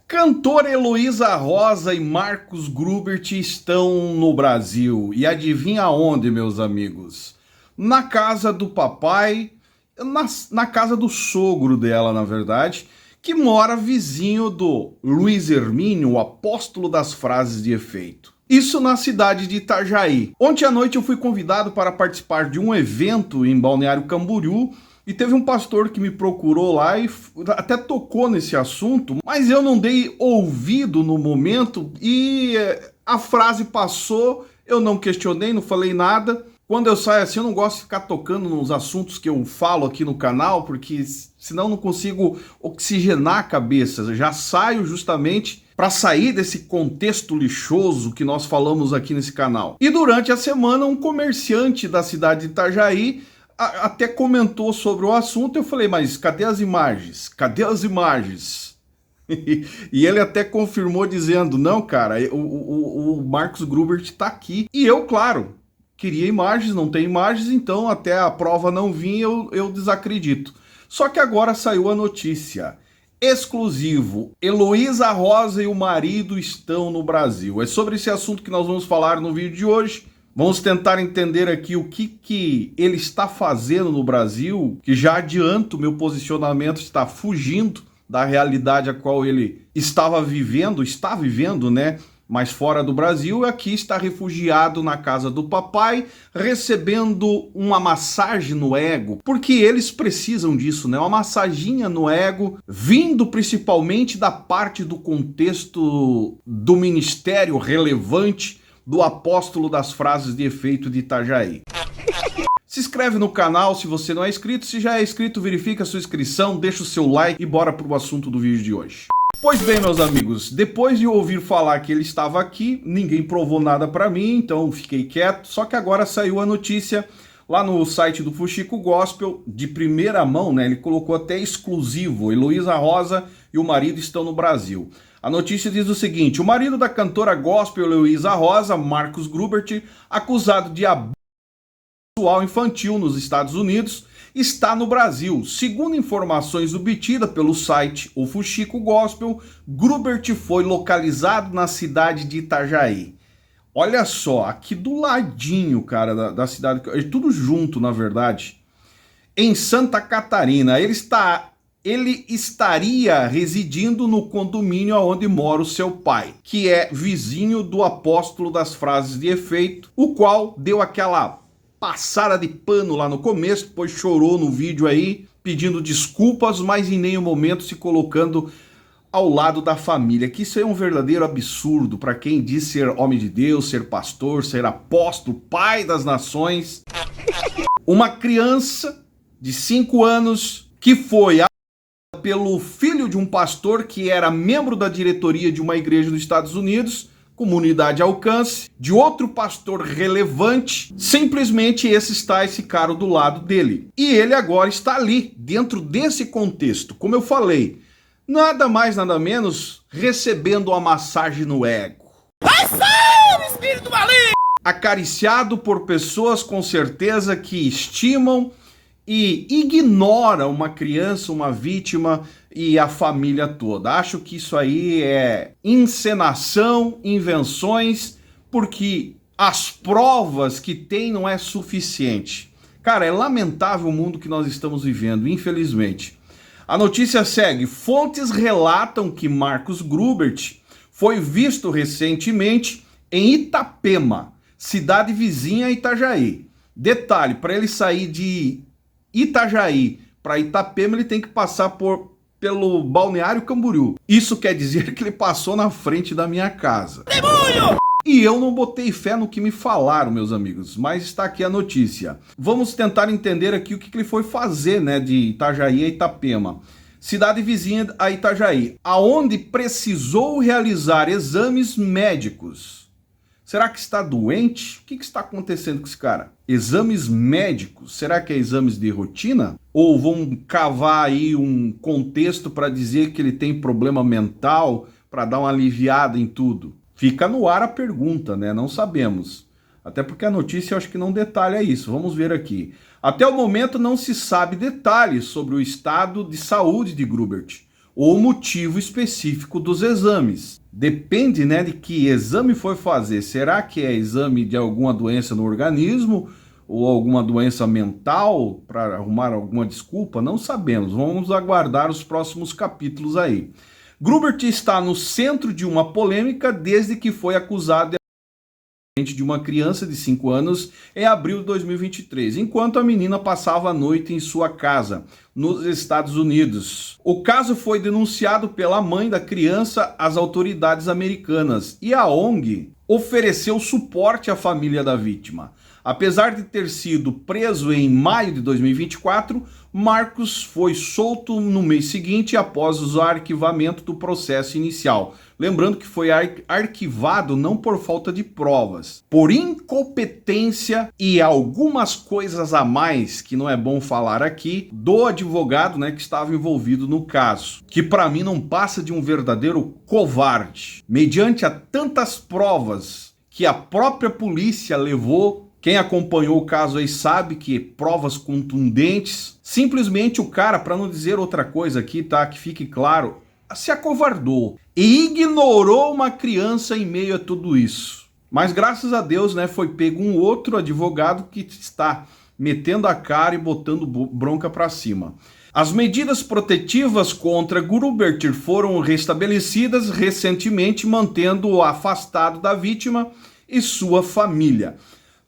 Cantora Heloísa Rosa e Marcos Grubert estão no Brasil. E adivinha onde, meus amigos? Na casa do papai, na casa do sogro dela, na verdade, que mora vizinho do Luiz Hermínio, o apóstolo das frases de efeito. Isso na cidade de Itajaí. Ontem à noite eu fui convidado para participar de um evento em Balneário Camboriú, e teve um pastor que me procurou lá e até tocou nesse assunto, mas eu não dei ouvido no momento e a frase passou, eu não questionei, não falei nada. Quando eu saio assim, eu não gosto de ficar tocando nos assuntos que eu falo aqui no canal, porque senão não consigo oxigenar a cabeça. Eu já saio justamente para sair desse contexto lixoso que nós falamos aqui nesse canal. E durante a semana, um comerciante da cidade de Itajaí até comentou sobre o assunto. Eu falei, mas cadê as imagens? Cadê as imagens? E ele até confirmou dizendo, não, cara, o Marcos Grubert está aqui. E eu, claro, queria imagens, não tem imagens, então até a prova não vir, eu desacredito. Só que agora saiu a notícia. Exclusivo, Heloísa Rosa e o marido estão no Brasil. É sobre esse assunto que nós vamos falar no vídeo de hoje. Vamos tentar entender aqui o que ele está fazendo no Brasil, que já adianto, meu posicionamento está fugindo da realidade a qual ele está vivendo, né? Mas fora do Brasil, aqui está refugiado na casa do papai, recebendo uma massagem no ego, porque eles precisam disso, né? Uma massaginha no ego, vindo principalmente da parte do contexto do ministério relevante do apóstolo das frases de efeito de Itajaí. Se inscreve no canal se você não é inscrito, se já é inscrito, verifica a sua inscrição, deixa o seu like e bora pro assunto do vídeo de hoje. Pois bem, meus amigos, depois de ouvir falar que ele estava aqui, ninguém provou nada para mim, então fiquei quieto, só que agora saiu a notícia lá no site do Fuxico Gospel, de primeira mão, né? Ele colocou até exclusivo, Heloísa Rosa e o marido estão no Brasil. A notícia diz o seguinte: o marido da cantora gospel Heloísa Rosa, Marcos Grubert, acusado de abuso sexual infantil nos Estados Unidos, está no Brasil. Segundo informações obtidas pelo site O Fuxico Gospel, Grubert foi localizado na cidade de Itajaí. Olha só, aqui do ladinho, cara, da cidade, tudo junto, na verdade, em Santa Catarina. Ele estaria residindo no condomínio onde mora o seu pai, que é vizinho do apóstolo das frases de efeito, o qual deu aquela passada de pano lá no começo, depois chorou no vídeo aí, pedindo desculpas, mas em nenhum momento se colocando ao lado da família, que isso é um verdadeiro absurdo para quem diz ser homem de Deus, ser pastor, ser apóstolo, pai das nações. Uma criança de 5 anos que foi pelo filho de um pastor que era membro da diretoria de uma igreja dos Estados Unidos, Comunidade Alcance, de outro pastor relevante, simplesmente esses tais ficaram do lado dele. E ele agora está ali, dentro desse contexto, como eu falei, nada mais, nada menos, recebendo uma massagem no ego. Vai sair, espírito maligno! Acariciado por pessoas com certeza que estimam e ignora uma criança, uma vítima e a família toda. Acho que isso aí é encenação, invenções, porque as provas que tem não é suficiente. Cara, é lamentável o mundo que nós estamos vivendo, infelizmente. A notícia segue. Fontes relatam que Marcos Grubert foi visto recentemente em Itapema, cidade vizinha a Itajaí. Detalhe, para ele sair de Itajaí para Itapema, ele tem que passar pelo Balneário Camboriú. Isso quer dizer que ele passou na frente da minha casa. Demônio! E eu não botei fé no que me falaram, meus amigos, mas está aqui a notícia. Vamos tentar entender aqui o que ele foi fazer, né, de Itajaí a Itapema. Cidade vizinha a Itajaí, aonde precisou realizar exames médicos. Será que está doente? O que está acontecendo com esse cara? Exames médicos? Será que é exames de rotina? Ou vão cavar aí um contexto para dizer que ele tem problema mental, para dar uma aliviada em tudo? Fica no ar a pergunta, né? Não sabemos. Até porque a notícia eu acho que não detalha isso. Vamos ver aqui. Até o momento não se sabe detalhes sobre o estado de saúde de Grubert. ou o motivo específico dos exames. Depende, né, de que exame foi fazer. Será que é exame de alguma doença no organismo ou alguma doença mental para arrumar alguma desculpa? Não sabemos. Vamos aguardar os próximos capítulos aí. Grubert está no centro de uma polêmica desde que foi acusado de uma criança de 5 anos em abril de 2023, enquanto a menina passava a noite em sua casa, nos Estados Unidos. O caso foi denunciado pela mãe da criança às autoridades americanas e a ONG ofereceu suporte à família da vítima. Apesar de ter sido preso em maio de 2024, Marcos foi solto no mês seguinte após o arquivamento do processo inicial. Lembrando que foi arquivado não por falta de provas, por incompetência e algumas coisas a mais, que não é bom falar aqui, do advogado, né, que estava envolvido no caso, que para mim não passa de um verdadeiro covarde. Mediante a tantas provas que a própria polícia levou, quem acompanhou o caso aí sabe que provas contundentes, simplesmente o cara, para não dizer outra coisa aqui, tá, que fique claro, se acovardou e ignorou uma criança em meio a tudo isso. Mas graças a Deus, né, foi pego um outro advogado que está metendo a cara e botando bronca para cima. As medidas protetivas contra Grubert foram restabelecidas recentemente, mantendo-o afastado da vítima e sua família.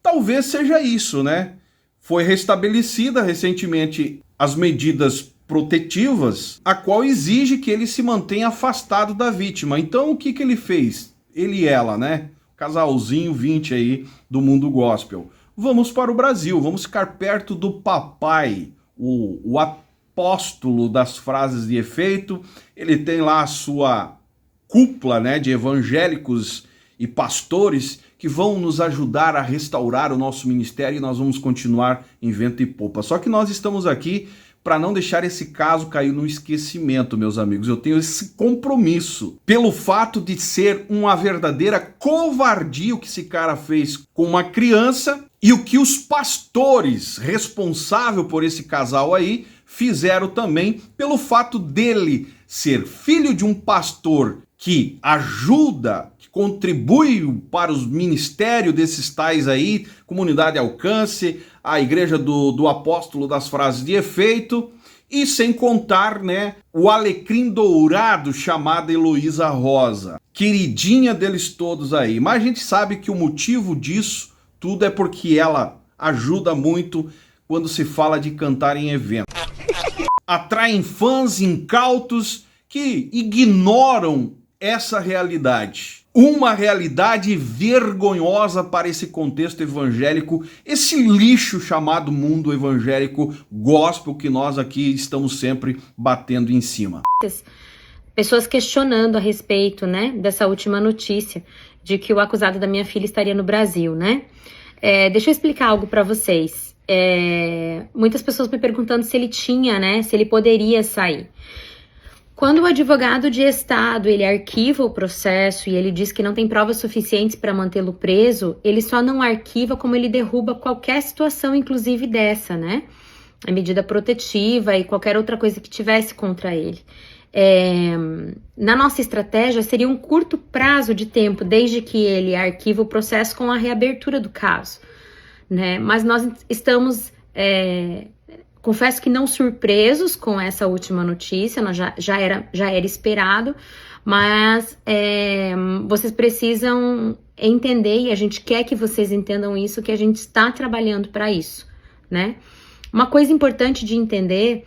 Talvez seja isso, né? Foi restabelecida recentemente as medidas protetivas, a qual exige que ele se mantenha afastado da vítima. Então, o que ele fez? Ele e ela, né? Casalzinho 20 aí do mundo gospel. Vamos para o Brasil, vamos ficar perto do papai, o apóstolo das frases de efeito. Ele tem lá a sua cúpula, né, de evangélicos e pastores que vão nos ajudar a restaurar o nosso ministério e nós vamos continuar em vento e popa. Só que nós estamos aqui para não deixar esse caso cair no esquecimento, meus amigos. Eu tenho esse compromisso pelo fato de ser uma verdadeira covardia o que esse cara fez com uma criança e o que os pastores responsáveis por esse casal aí fizeram também pelo fato dele ser filho de um pastor que ajuda, que contribui para os ministérios desses tais aí, Comunidade Alcance, a igreja do apóstolo das frases de efeito, e sem contar, né, o alecrim dourado chamado Heloísa Rosa, queridinha deles todos aí. Mas a gente sabe que o motivo disso tudo é porque ela ajuda muito quando se fala de cantar em evento. Atraem fãs incautos que ignoram essa realidade. Uma realidade vergonhosa para esse contexto evangélico, esse lixo chamado mundo evangélico gospel que nós aqui estamos sempre batendo em cima. Pessoas questionando a respeito, né, dessa última notícia de que o acusado da minha filha estaria no Brasil, né? Deixa eu explicar algo para vocês. Muitas pessoas me perguntando se ele tinha, né, se ele poderia sair. Quando o advogado de Estado, ele arquiva o processo e ele diz que não tem provas suficientes para mantê-lo preso, ele só não arquiva como ele derruba qualquer situação, inclusive dessa, né? A medida protetiva e qualquer outra coisa que tivesse contra ele. Na nossa estratégia, seria um curto prazo de tempo, desde que ele arquiva o processo com a reabertura do caso, né? Mas nós estamos... confesso que não surpresos com essa última notícia, nós já era esperado, mas vocês precisam entender, e a gente quer que vocês entendam isso, que a gente está trabalhando para isso, né? Uma coisa importante de entender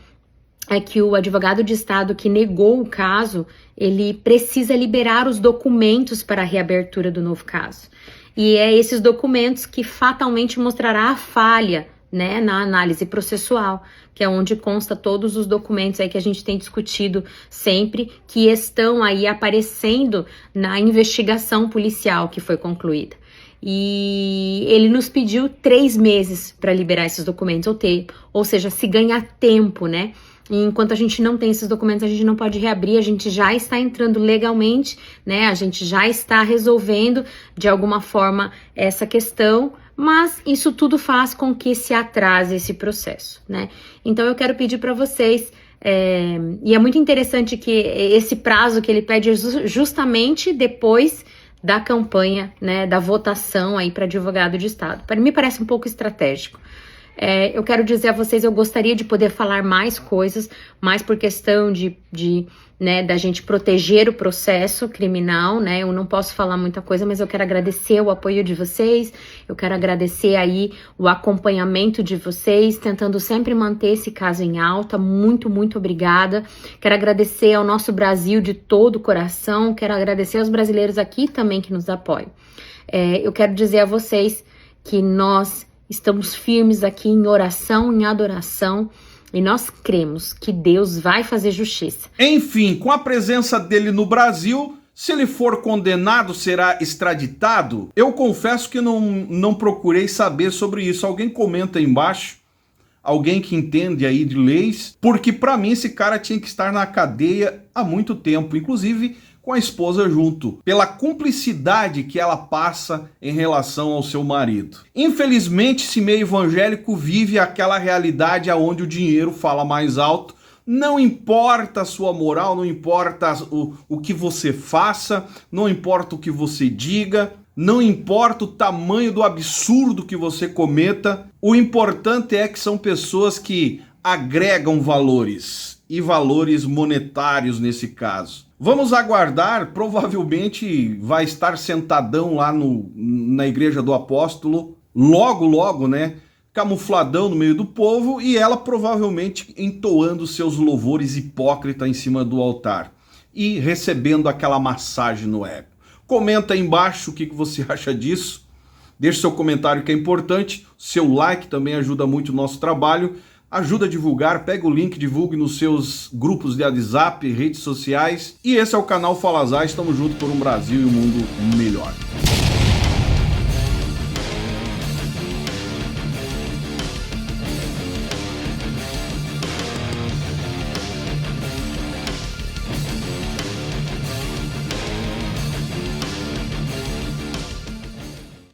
é que o advogado de Estado que negou o caso, ele precisa liberar os documentos para a reabertura do novo caso. E é esses documentos que fatalmente mostrará a falha, né, na análise processual, que é onde consta todos os documentos aí que a gente tem discutido sempre, que estão aí aparecendo na investigação policial que foi concluída. E ele nos pediu 3 meses para liberar esses documentos, ou seja, se ganhar tempo, né? E enquanto a gente não tem esses documentos, a gente não pode reabrir, a gente já está entrando legalmente, né? A gente já está resolvendo de alguma forma essa questão, mas isso tudo faz com que se atrase esse processo, né? Então eu quero pedir para vocês E é muito interessante que esse prazo que ele pede é justamente depois da campanha, né, da votação aí para advogado de Estado. Para mim parece um pouco estratégico. Eu quero dizer a vocês, eu gostaria de poder falar mais coisas, mais por questão né, da gente proteger o processo criminal, né? Eu não posso falar muita coisa, mas eu quero agradecer o apoio de vocês, eu quero agradecer aí o acompanhamento de vocês, tentando sempre manter esse caso em alta. Muito, muito obrigada. Quero agradecer ao nosso Brasil de todo o coração, quero agradecer aos brasileiros aqui também que nos apoiam. Eu quero dizer a vocês que nós estamos firmes aqui em oração, em adoração, e nós cremos que Deus vai fazer justiça. Enfim, com a presença dele no Brasil, se ele for condenado, será extraditado? Eu confesso que não procurei saber sobre isso. Alguém comenta aí embaixo, alguém que entende aí de leis, porque para mim esse cara tinha que estar na cadeia há muito tempo, inclusive com a esposa junto, pela cumplicidade que ela passa em relação ao seu marido. Infelizmente, esse meio evangélico vive aquela realidade onde o dinheiro fala mais alto. Não importa a sua moral, não importa o que você faça, não importa o que você diga, não importa o tamanho do absurdo que você cometa, o importante é que são pessoas que agregam valores, e valores monetários nesse caso. Vamos aguardar, provavelmente vai estar sentadão lá na igreja do apóstolo, logo, né, camufladão no meio do povo, e ela provavelmente entoando seus louvores hipócritas em cima do altar e recebendo aquela massagem no ego. Comenta aí embaixo o que você acha disso, deixe seu comentário que é importante, seu like também ajuda muito o nosso trabalho, ajuda a divulgar, pega o link, divulgue nos seus grupos de WhatsApp, redes sociais, e esse é o canal Fala Zay, estamos juntos por um Brasil e um mundo melhor.